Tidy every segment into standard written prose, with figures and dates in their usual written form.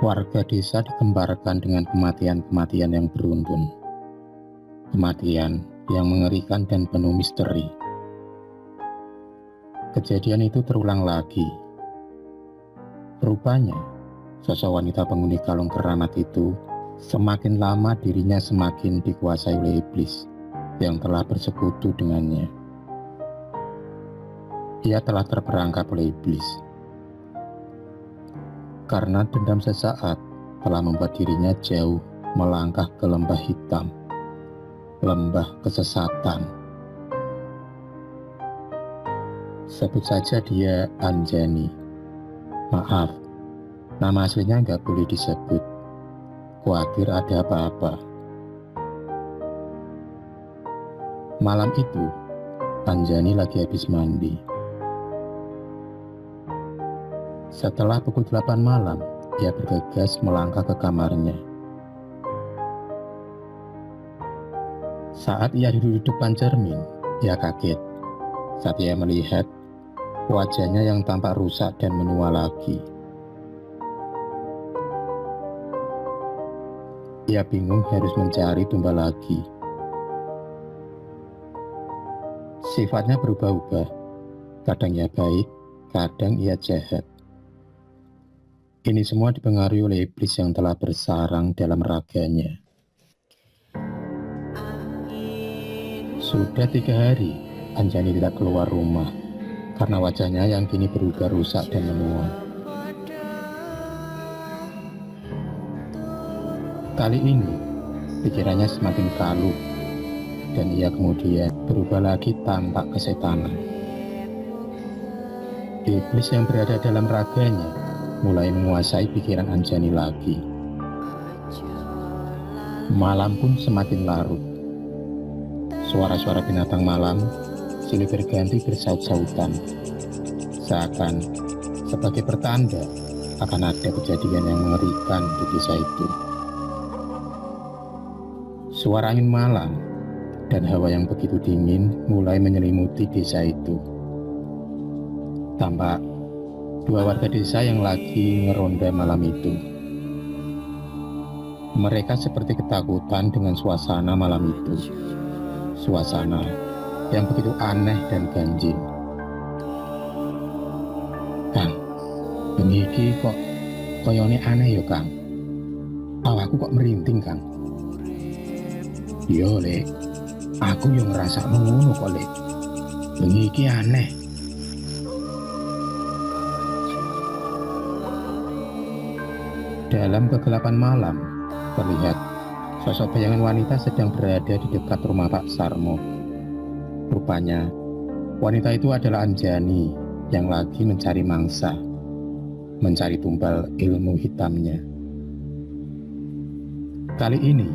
Warga desa digemparkan dengan kematian-kematian yang beruntun. Kematian yang mengerikan dan penuh misteri. Kejadian itu terulang lagi. Rupanya, sosok wanita penghuni kalung keramat itu semakin lama dirinya semakin dikuasai oleh iblis yang telah bersekutu dengannya. Ia telah terperangkap oleh iblis. Karena dendam sesaat telah membuat dirinya jauh melangkah ke lembah hitam, lembah kesesatan. Sebut saja dia Anjani. Maaf, nama aslinya nggak boleh disebut. Khawatir ada apa-apa. Malam itu, Anjani lagi habis mandi. Setelah pukul 8 malam, ia bergegas melangkah ke kamarnya. Saat ia duduk di depan cermin, ia kaget saat ia melihat wajahnya yang tampak rusak dan menua lagi. Ia bingung harus mencari tumbal lagi. Sifatnya berubah-ubah, kadang ia baik, kadang ia jahat. Ini semua dipengaruhi oleh iblis yang telah bersarang dalam raganya. Sudah 3 hari, Anjani tidak keluar rumah karena wajahnya yang kini berubah rusak dan menua. Kali ini, pikirannya semakin kalut dan ia kemudian berubah lagi tampak kesetanan. Iblis yang berada dalam raganya mulai menguasai pikiran Anjani lagi. Malam pun semakin larut. Suara-suara binatang malam silih berganti bersaut-sautan, seakan sebagai pertanda akan ada kejadian yang mengerikan di desa itu. Suara angin malam dan hawa yang begitu dingin mulai menyelimuti desa itu. Tampak 2 warga desa yang lagi ngeronda malam itu. Mereka seperti ketakutan dengan suasana malam itu. Suasana yang begitu aneh dan ganjil. Kang, bengi iki kok koyone aneh ya, Kang. Awakku kok merinding, Kang. Yo, Lek. Aku yang ngerasa ngono kok, Lek. Bengi iki aneh. Dalam kegelapan malam, terlihat sosok bayangan wanita sedang berada di dekat rumah Pak Sarmo. Rupanya, wanita itu adalah Anjani yang lagi mencari mangsa, mencari tumbal ilmu hitamnya. Kali ini,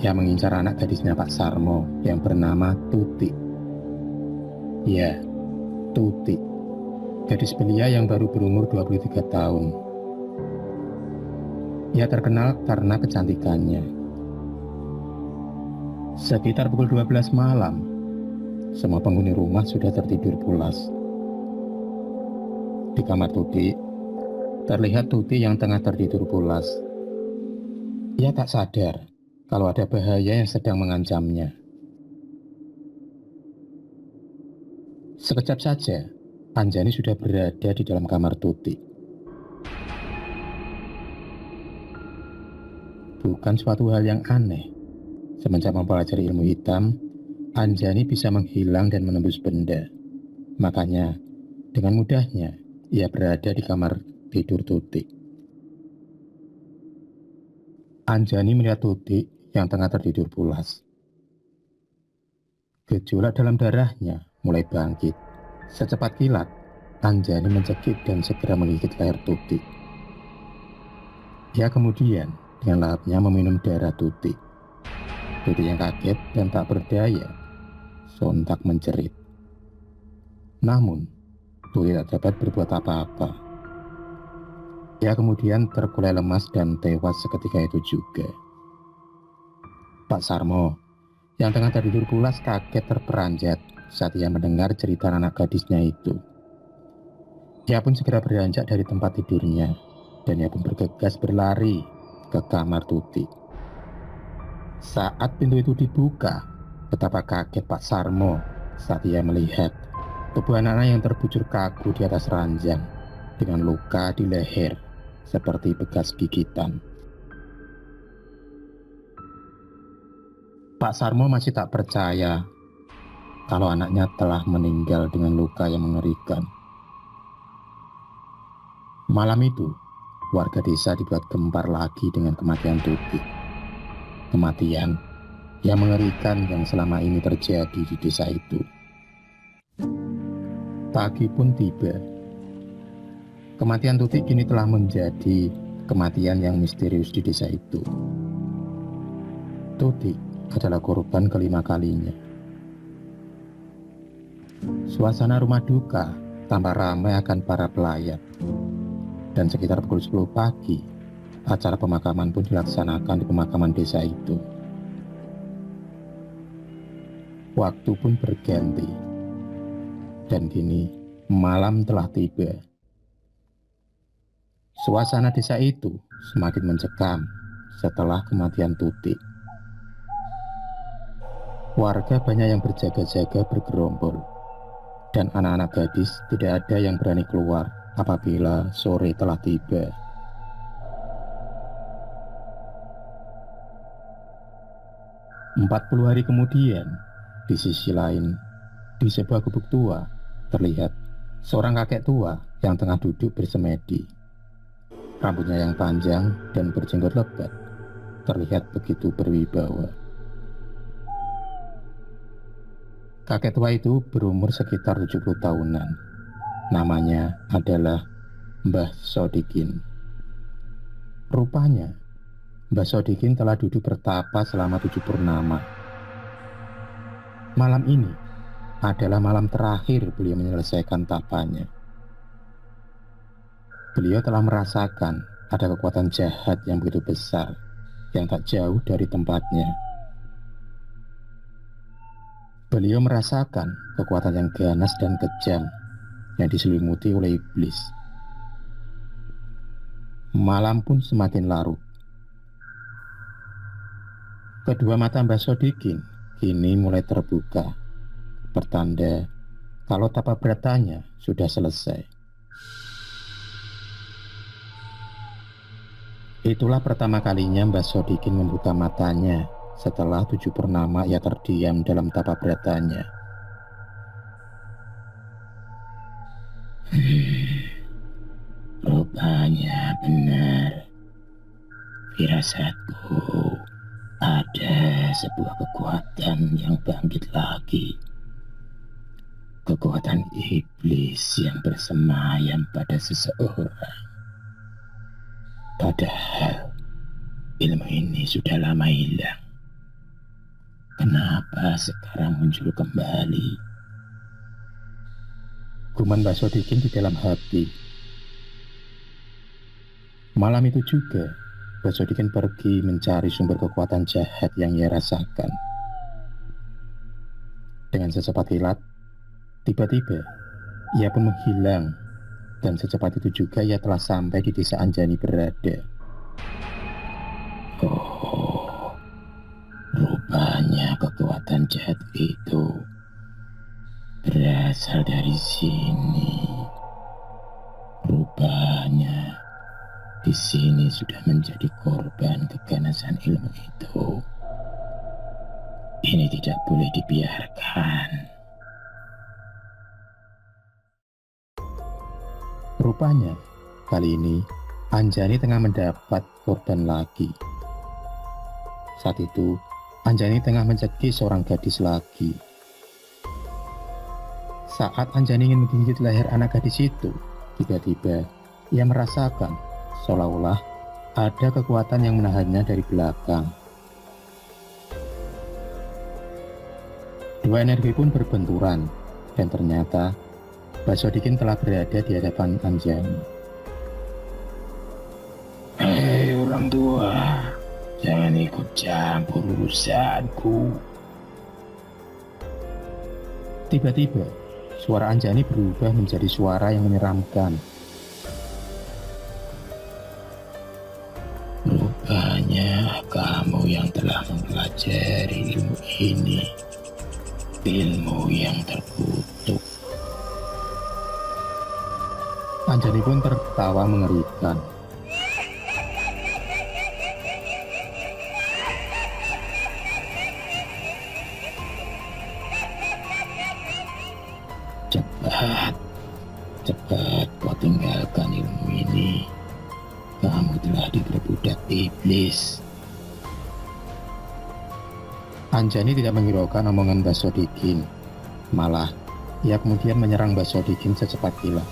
ia mengincar anak gadisnya Pak Sarmo yang bernama Tuti. Ya, Tuti. gadis belia yang baru berumur 23 tahun. Ia terkenal karena kecantikannya. Sekitar pukul 12 malam, semua penghuni rumah sudah tertidur pulas. Di kamar Tuti, terlihat Tuti yang tengah tertidur pulas. Ia tak sadar kalau ada bahaya yang sedang mengancamnya. Sekejap saja, Anjani sudah berada di dalam kamar Tuti. Bukan suatu hal yang aneh. Semenjak mempelajari ilmu hitam, Anjani bisa menghilang dan menembus benda. Makanya, dengan mudahnya, ia berada di kamar tidur Tuti. Anjani melihat Tuti yang tengah tertidur pulas. Gejolak dalam darahnya mulai bangkit. Secepat kilat, Anjani mencekik dan segera menggigit leher Tuti. Ia kemudian dengan lahapnya meminum darah Tuti. Tuti yang kaget dan tak berdaya, sontak menjerit. Namun, Tuti tak dapat berbuat apa-apa. Ia kemudian terkulai lemas dan tewas seketika itu juga. Pak Sarmo, yang tengah tertidur pulas, kaget terperanjat saat ia mendengar cerita anak gadisnya itu. Ia pun segera beranjak dari tempat tidurnya, dan ia pun bergegas berlari ke kamar Tuti. Saat pintu itu dibuka, betapa kaget Pak Sarmo saat ia melihat tubuh anak-anak yang terbujur kaku di atas ranjang dengan luka di leher seperti bekas gigitan. Pak Sarmo masih tak percaya kalau anaknya telah meninggal dengan luka yang mengerikan. Malam itu, warga desa dibuat gempar lagi dengan kematian Tuti. Kematian yang mengerikan yang selama ini terjadi di desa itu. Pagi pun tiba. Kematian Tuti kini telah menjadi kematian yang misterius di desa itu. Tuti adalah korban kelima kalinya. Suasana rumah duka tambah ramai akan para pelayat. Dan sekitar pukul 10 pagi, acara pemakaman pun dilaksanakan di pemakaman desa itu. Waktu pun berganti. Dan kini malam telah tiba. Suasana desa itu semakin mencekam setelah kematian Tuti. Warga banyak yang berjaga-jaga bergerombol, dan anak-anak gadis tidak ada yang berani keluar apabila sore telah tiba. "40 hari kemudian, di sisi lain, di sebuah gubuk tua, terlihat seorang kakek tua yang tengah duduk bersemedi. Rambutnya yang panjang dan berjenggot lebat terlihat begitu berwibawa. Kakek tua itu berumur sekitar 70 tahunan. Namanya adalah Mbah Sodikin. Rupanya, Mbah Sodikin telah duduk bertapa selama 7 purnama. Malam ini adalah malam terakhir beliau menyelesaikan tapanya. Beliau telah merasakan ada kekuatan jahat yang begitu besar yang tak jauh dari tempatnya. Beliau merasakan kekuatan yang ganas dan kejam yang diselimuti oleh iblis. Malam pun semakin larut. Kedua mata Mbah Sodikin kini mulai terbuka, pertanda kalau tapa beratanya sudah selesai. Itulah pertama kalinya Mbah Sodikin membuka matanya setelah 7 purnama ia terdiam dalam tapa beratanya. Rupanya benar. Firasatku, ada sebuah kekuatan yang bangkit lagi. Kekuatan iblis yang bersemayam pada seseorang. Padahal ilmu ini sudah lama hilang. Kenapa sekarang muncul kembali? gumam Mbak Sodikin di dalam hati. Malam itu juga, Mbak Sodikin pergi mencari sumber kekuatan jahat yang ia rasakan. Dengan secepat kilat, tiba-tiba ia pun menghilang, dan secepat itu juga ia telah sampai di desa Anjani berada. Oh, rupanya kekuatan jahat itu berasal dari sini. Rupanya di sini sudah menjadi korban keganasan ilmu itu. Ini tidak boleh dibiarkan. Rupanya, kali ini Anjani tengah mendapat korban lagi. Saat itu, Anjani tengah mencekik seorang gadis lagi. Saat Anjani ingin menggigit leher anak gadis itu, tiba-tiba ia merasakan seolah-olah ada kekuatan yang menahannya dari belakang. Dua energi pun berbenturan, dan ternyata Mbak Sodikin telah berada di hadapan Anjani. Hei orang tua, jangan ikut campur urusanku. Tiba-tiba, suara Anjani berubah menjadi suara yang menyeramkan. Rupanya kamu yang telah mempelajari ilmu ini, ilmu yang terkutuk. Anjani pun tertawa mengerikan. Cepat kau tinggalkan ilmu ini. Kamu telah diperbudak iblis. Anjani tidak menghiraukan omongan Mbak Sodikin. Malah, ia kemudian menyerang Mbak Sodikin secepat kilat.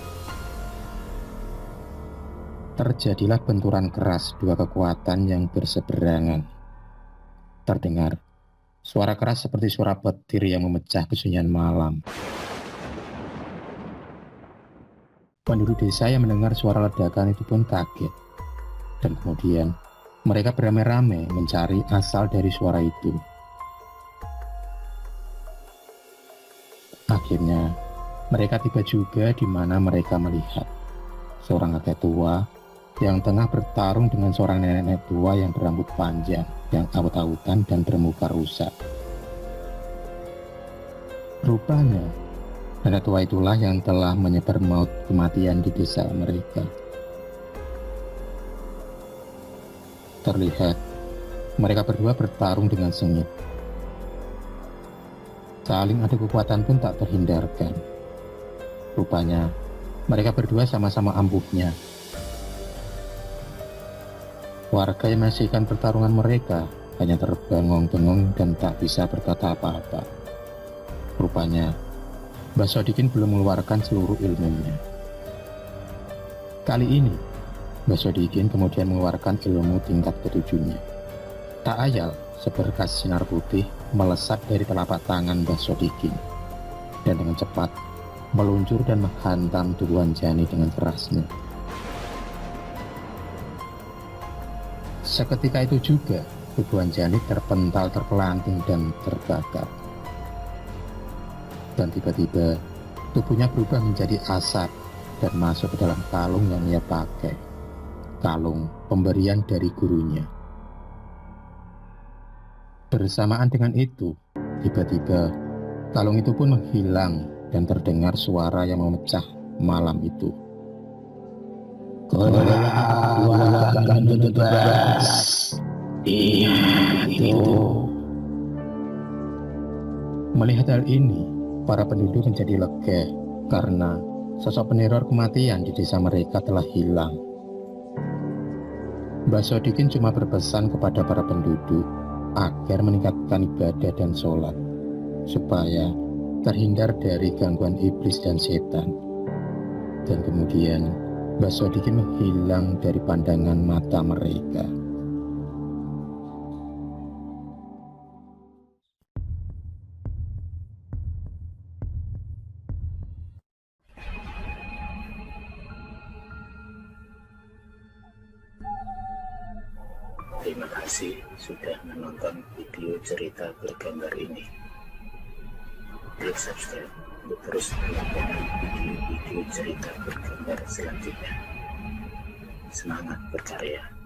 Terjadilah benturan keras dua kekuatan yang berseberangan. Terdengar suara keras seperti suara petir yang memecah kesunyian malam. Penduduk desa yang mendengar suara ledakan itu pun kaget. Dan kemudian mereka beramai-ramai mencari asal dari suara itu. Akhirnya mereka tiba juga di mana mereka melihat seorang kakek tua yang tengah bertarung dengan seorang nenek tua yang berambut panjang, yang awut-awutan dan bermuka rusak. Rupanya, nenek tua itulah yang telah menyebar maut kematian di desa mereka. Terlihat, mereka berdua bertarung dengan sengit. Saling adu kekuatan pun tak terhindarkan. Rupanya, mereka berdua sama-sama ampuhnya. Warga yang menyaksikan pertarungan mereka hanya terbengong-bengong dan tak bisa berkata apa-apa. Rupanya, Mbak Sodikin belum mengeluarkan seluruh ilmunya. Kali ini, Mbak Sodikin kemudian mengeluarkan ilmu tingkat ketujuhnya. Tak ayal, seberkas sinar putih melesat dari telapak tangan Mbak Sodikin, dan dengan cepat meluncur dan menghantam tubuh Anjani dengan kerasnya. Seketika itu juga, tubuh Anjani terpental, terpelanting, dan terbakar. Dan tiba-tiba, tubuhnya berubah menjadi asap dan masuk ke dalam kalung yang ia pakai. Kalung pemberian dari gurunya. Bersamaan dengan itu, tiba-tiba, kalung itu pun menghilang dan terdengar suara yang memecah malam itu. Kau akan bebas. Ingat itu. Melihat hal ini, para penduduk menjadi lega karena sosok peneror kematian di desa mereka telah hilang. Mbak Sodikin cuma berpesan kepada para penduduk agar meningkatkan ibadah dan sholat, supaya terhindar dari gangguan iblis dan setan. Dan kemudian Mbak Sodikin menghilang dari pandangan mata mereka. kasih sudah menonton video cerita bergambar ini. Klik subscribe untuk terus menonton video-video cerita bergambar selanjutnya. Semangat berkarya.